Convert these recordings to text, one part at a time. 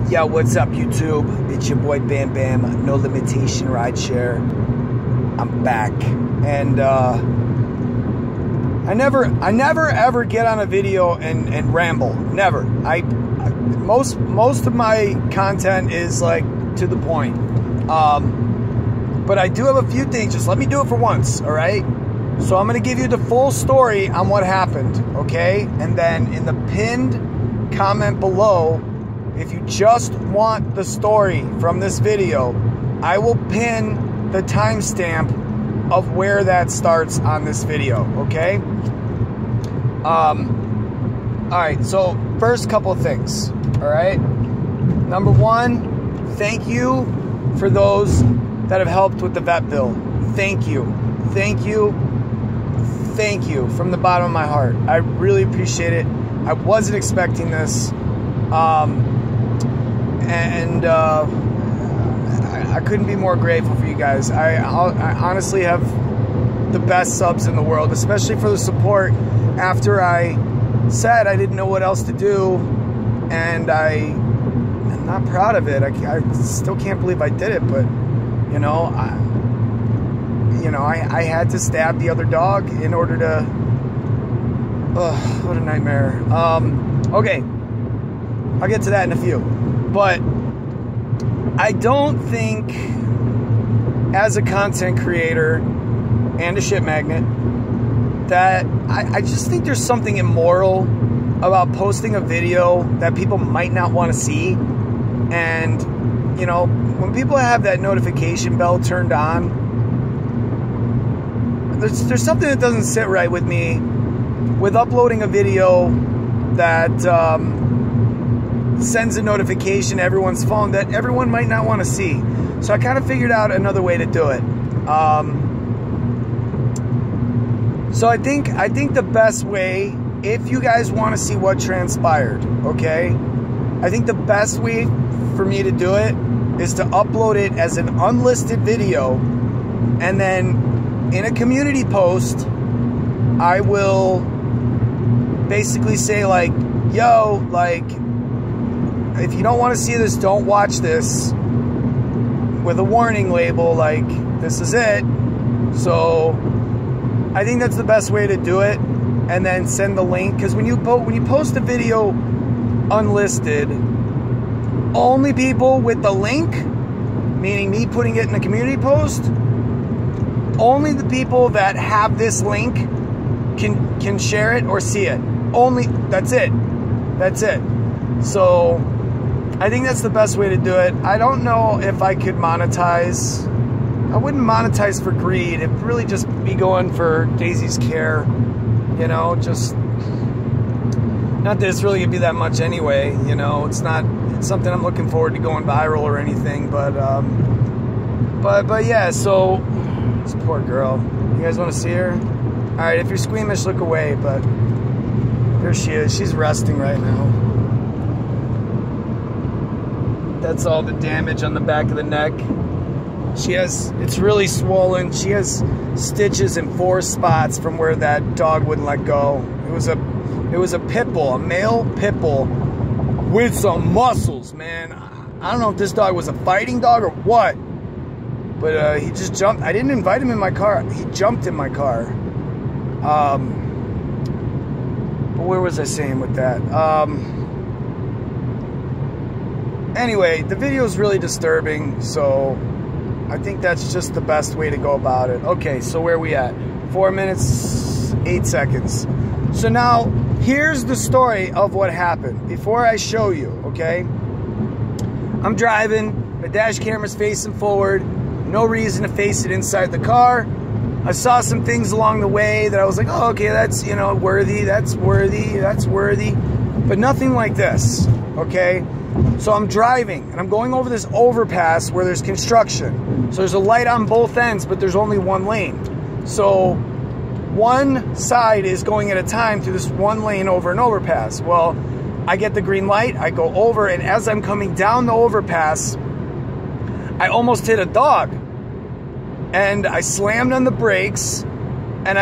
Yo, what's up, YouTube? It's your boy Bam Bam, No Limitation Rideshare. I'm back, and I never ever get on a video and ramble. Never. Most of my content is like to the point. But I do have a few things. Just let me do it for once, all right? So I'm gonna give you the full story on what happened, okay? And then in the pinned comment below, if you just want the story from this video, I will pin the timestamp of where that starts on this video, okay? All right, so first couple of things, all right? Number one, thank you for those that have helped with the vet bill. Thank you, thank you, thank you from the bottom of my heart. I really appreciate it. I wasn't expecting this. I couldn't be more grateful for you guys. I honestly have the best subs in the world, especially for the support after I said I didn't know what else to do, and I'm not proud of it. I still can't believe I did it, but you know, I had to stab the other dog in order to. Ugh, what a nightmare. Okay, I'll get to that in a few. But I don't think, as a content creator and a shit magnet, that I just think there's something immoral about posting a video that people might not want to see. And, you know, when people have that notification bell turned on, there's something that doesn't sit right with me with uploading a video that sends a notification to everyone's phone that everyone might not want to see. So I kind of figured out another way to do it. So I think the best way, if you guys want to see what transpired, okay, I think the best way for me to do it is to upload it as an unlisted video, and then in a community post I will basically say, like, yo, like, if you don't want to see this, don't watch this, with a warning label, like, this is it. So I think that's the best way to do it, and then send the link, because when you post a video unlisted, only people with the link, meaning me putting it in a community post, only the people that have this link can share it or see it. Only, that's it. That's it. So I think that's the best way to do it. I don't know if I could monetize. I wouldn't monetize for greed. It'd really just be going for Daisy's care. You know, just, not that it's really gonna be that much anyway. You know, it's not something I'm looking forward to going viral or anything. But yeah. So this poor girl. You guys want to see her? All right. If you're squeamish, look away. But there she is. She's resting right now. That's all the damage on the back of the neck. It's really swollen. She has stitches in 4 spots from where that dog wouldn't let go. It was a pit bull, a male pit bull with some muscles, man. I don't know if this dog was a fighting dog or what, but he just jumped. I didn't invite him in my car. He jumped in my car. But where was I saying with that? Anyway, the video is really disturbing, so I think that's just the best way to go about it. Okay, so where are we at? 4 minutes, 8 seconds. So now, here's the story of what happened before I show you, okay? I'm driving, the dash camera's facing forward, no reason to face it inside the car. I saw some things along the way that I was like, oh, okay, that's, you know, worthy, that's worthy, that's worthy, but nothing like this, okay? So I'm driving, and I'm going over this overpass where there's construction. So there's a light on both ends, but there's only one lane. So one side is going at a time through this one lane over an overpass. Well, I get the green light, I go over, and as I'm coming down the overpass, I almost hit a dog. And I slammed on the brakes, and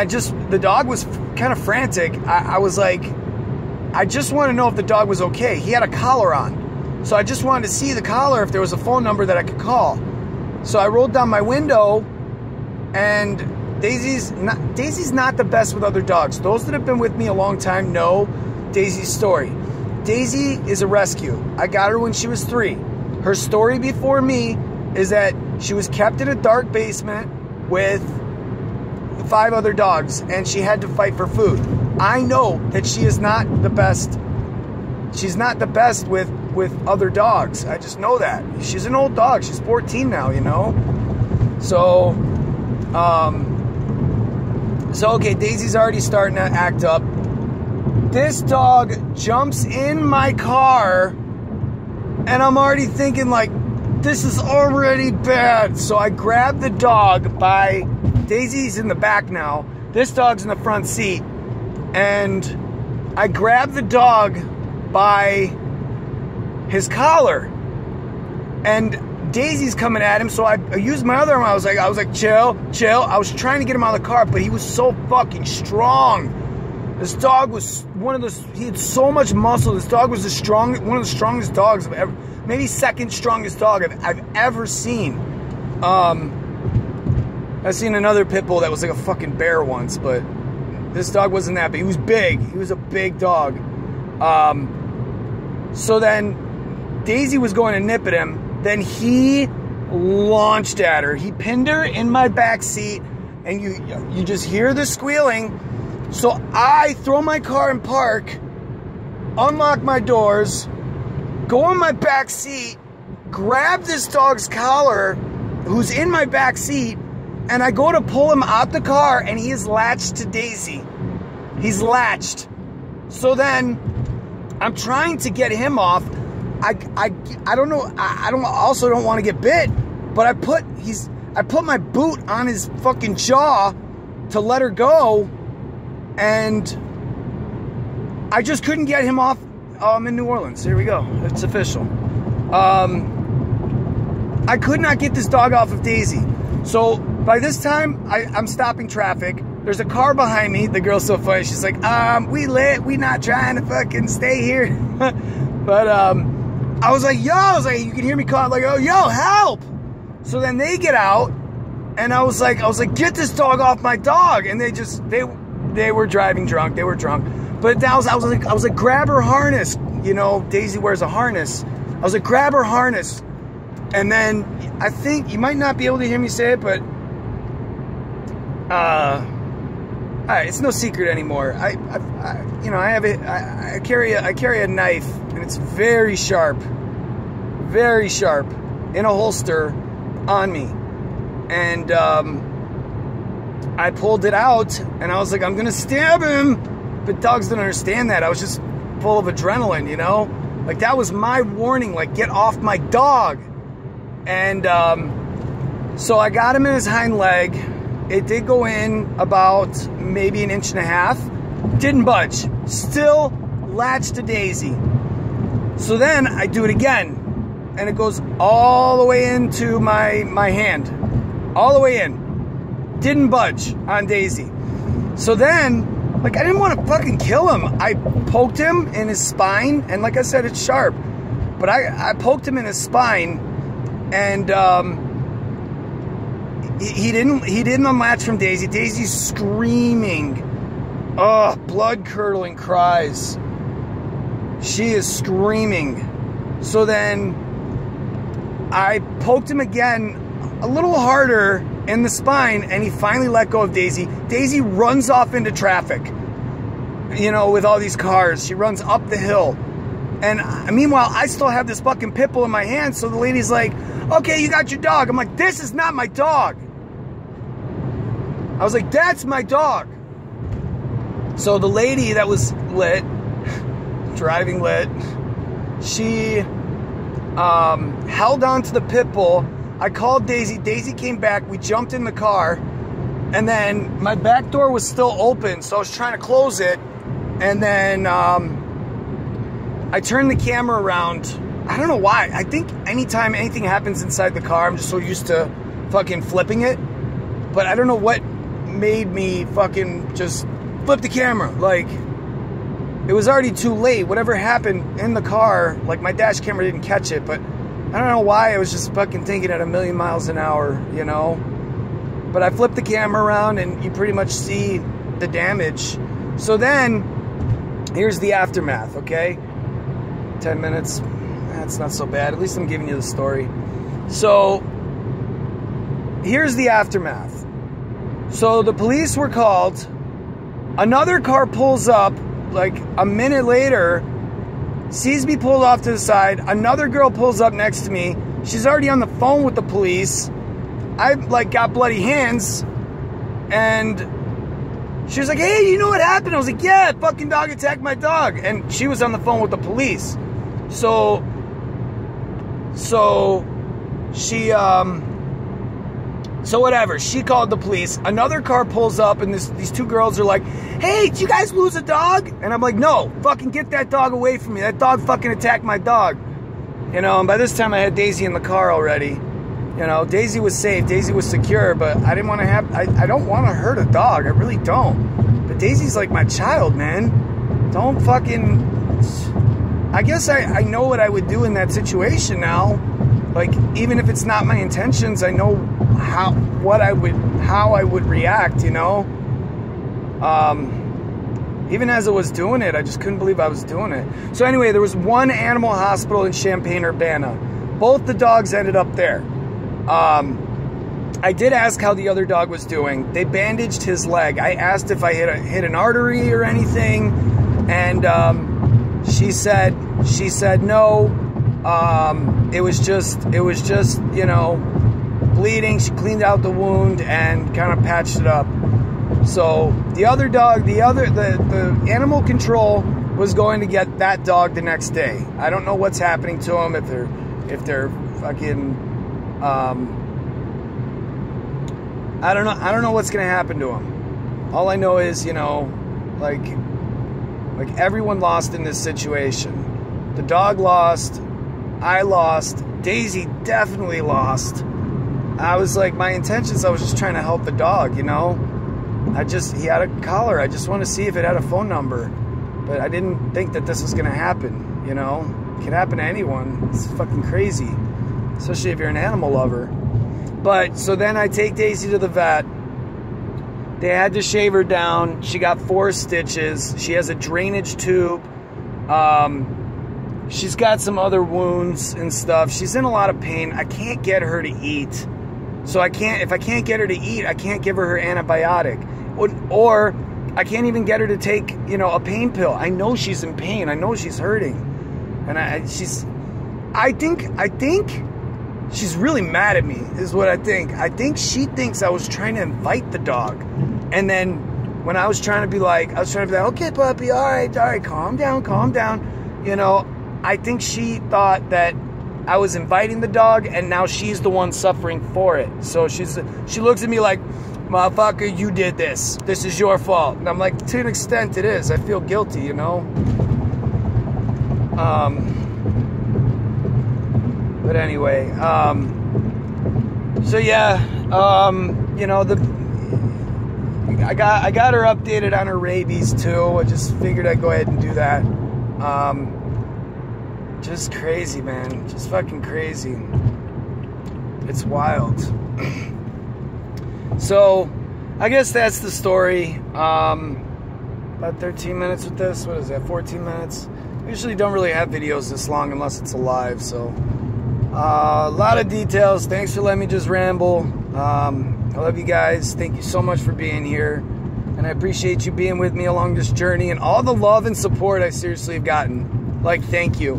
the dog was kind of frantic. I was like, I just want to know if the dog was okay. He had a collar on. So I just wanted to see the collar if there was a phone number that I could call. So I rolled down my window, and Daisy's not the best with other dogs. Those that have been with me a long time know Daisy's story. Daisy is a rescue. I got her when she was 3. Her story before me is that she was kept in a dark basement with 5 other dogs, and she had to fight for food. I know that she is not the best. She's not the best with other dogs. I just know that. She's an old dog. She's 14 now, you know? So, okay, Daisy's already starting to act up. This dog jumps in my car, and I'm already thinking, like, this is already bad. So I grab the dog by... Daisy's in the back now. This dog's in the front seat. And I grab the dog by his collar. And Daisy's coming at him, so I used my other arm. I was like, chill, chill. I was trying to get him out of the car, but he was so fucking strong. This dog was one of those, he had so much muscle. This dog was one of the strongest dogs I've ever, maybe second strongest dog I've ever seen. I've seen another pit bull that was like a fucking bear once, but this dog wasn't that big. He was big. He was a big dog. So then Daisy was going to nip at him. Then he launched at her. He pinned her in my back seat, and you just hear the squealing. So I throw my car in park, unlock my doors, go in my back seat, grab this dog's collar, who's in my back seat, and I go to pull him out the car, and he is latched to Daisy. He's latched. So then I'm trying to get him off. I don't know. I also don't want to get bit, but I put my boot on his fucking jaw to let her go, and I just couldn't get him off. In New Orleans. Here we go. It's official. I could not get this dog off of Daisy. So by this time, I'm stopping traffic. There's a car behind me. The girl's so funny. She's like, we lit. We not trying to fucking stay here. But I was like, yo, you can hear me call, like, oh, yo, help. So then they get out, and I was like, get this dog off my dog. And they were driving drunk. They were drunk. But I was like, grab her harness. You know, Daisy wears a harness. I was like, grab her harness. And then I think you might not be able to hear me say it, but all right, it's no secret anymore. I carry a knife, and it's very sharp, in a holster on me. And I pulled it out, and I was like, I'm gonna stab him. But dogs don't understand that. I was just full of adrenaline, you know? Like, that was my warning, like, get off my dog. And so I got him in his hind leg. It did go in about maybe 1.5 inches. Didn't budge. Still latched to Daisy. So then I do it again, and it goes all the way into my hand. All the way in. Didn't budge on Daisy. So then, like, I didn't want to fucking kill him. I poked him in his spine, and like I said, it's sharp. But I poked him in his spine, and he didn't unlatch from Daisy. Daisy's screaming. Ugh, blood-curdling cries. She is screaming. So then I poked him again a little harder in the spine, and he finally let go of Daisy. Daisy runs off into traffic, you know, with all these cars. She runs up the hill. And meanwhile, I still have this fucking pit bull in my hand, so the lady's like, okay, you got your dog. I'm like, this is not my dog. I was like, that's my dog. So the lady that was lit, driving lit, she held on to the pit bull. I called Daisy. Daisy came back. We jumped in the car. And then my back door was still open, so I was trying to close it. And then I turned the camera around. I don't know why. I think anytime anything happens inside the car, I'm just so used to fucking flipping it. But I don't know what made me fucking just flip the camera. Like, it was already too late. Whatever happened in the car, like my dash camera didn't catch it, but I don't know why. I was just fucking thinking at 1,000,000 miles an hour, you know? But I flipped the camera around and you pretty much see the damage. So then, here's the aftermath, okay? 10 minutes, that's not so bad. At least I'm giving you the story. So, here's the aftermath. So the police were called. Another car pulls up, like a minute later, sees me pulled off to the side. Another girl pulls up next to me. She's already on the phone with the police. I like got bloody hands, and she was like, "Hey, you know what happened?" I was like, "Yeah, fucking dog attacked my dog," and she was on the phone with the police. So she so whatever. She called the police. Another car pulls up, and these two girls are like, "Hey, did you guys lose a dog?" And I'm like, "No, fucking get that dog away from me. That dog fucking attacked my dog." You know, and by this time I had Daisy in the car already. You know, Daisy was safe, Daisy was secure, but I didn't want to have, I don't want to hurt a dog, I really don't. But Daisy's like my child, man. Don't fucking, I guess I know what I would do in that situation now. Like, even if it's not my intentions, I know how I would react, you know? Even as I was doing it, I just couldn't believe I was doing it. So anyway, there was one animal hospital in Champaign-Urbana. Both the dogs ended up there. I did ask how the other dog was doing. They bandaged his leg. I asked if I hit an artery or anything, and she said no. It was just you know, bleeding. She cleaned out the wound and kind of patched it up. So the other dog, the animal control was going to get that dog the next day. I don't know what's happening to him, if they're fucking. I don't know what's gonna happen to him. All I know is, you know, like everyone lost in this situation. The dog lost, I lost, Daisy definitely lost. I was like, my intentions, I was just trying to help the dog, you know? He had a collar, I just want to see if it had a phone number. But I didn't think that this was gonna happen, you know? It can happen to anyone. It's fucking crazy. Especially if you're an animal lover. But, so then I take Daisy to the vet. They had to shave her down. She got 4 stitches. She has a drainage tube. She's got some other wounds and stuff. She's in a lot of pain. I can't get her to eat. So if I can't get her to eat, I can't give her antibiotic. Or I can't even get her to take, you know, a pain pill. I know she's in pain. I know she's hurting. And I think she's really mad at me, is what I think. I think she thinks I was trying to invite the dog. And then when I was trying to be like, okay, puppy, all right, calm down. You know, I think she thought that I was inviting the dog, and now she's the one suffering for it. So she looks at me like, motherfucker, you did this. This is your fault. And I'm like, to an extent it is. I feel guilty, you know? But anyway, so yeah, you know, I got her updated on her rabies too. I just figured I'd go ahead and do that. Just crazy, man. Just fucking crazy. It's wild. So, I guess that's the story. About 13 minutes with this. What is that, 14 minutes? I usually don't really have videos this long unless it's a live, so... a lot of details. Thanks for letting me just ramble. I love you guys. Thank you so much for being here. And I appreciate you being with me along this journey and all the love and support I seriously have gotten. Like, thank you.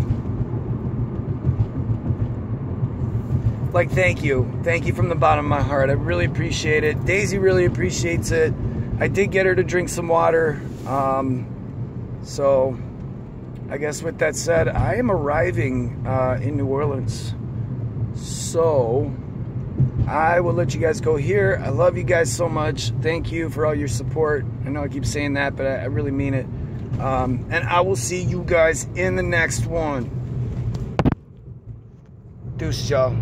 Like, thank you. Thank you from the bottom of my heart. I really appreciate it. Daisy really appreciates it. I did get her to drink some water. So, I guess with that said, I am arriving in New Orleans. So, I will let you guys go here. I love you guys so much. Thank you for all your support. I know I keep saying that, but I really mean it. And I will see you guys in the next one. Deuce, y'all.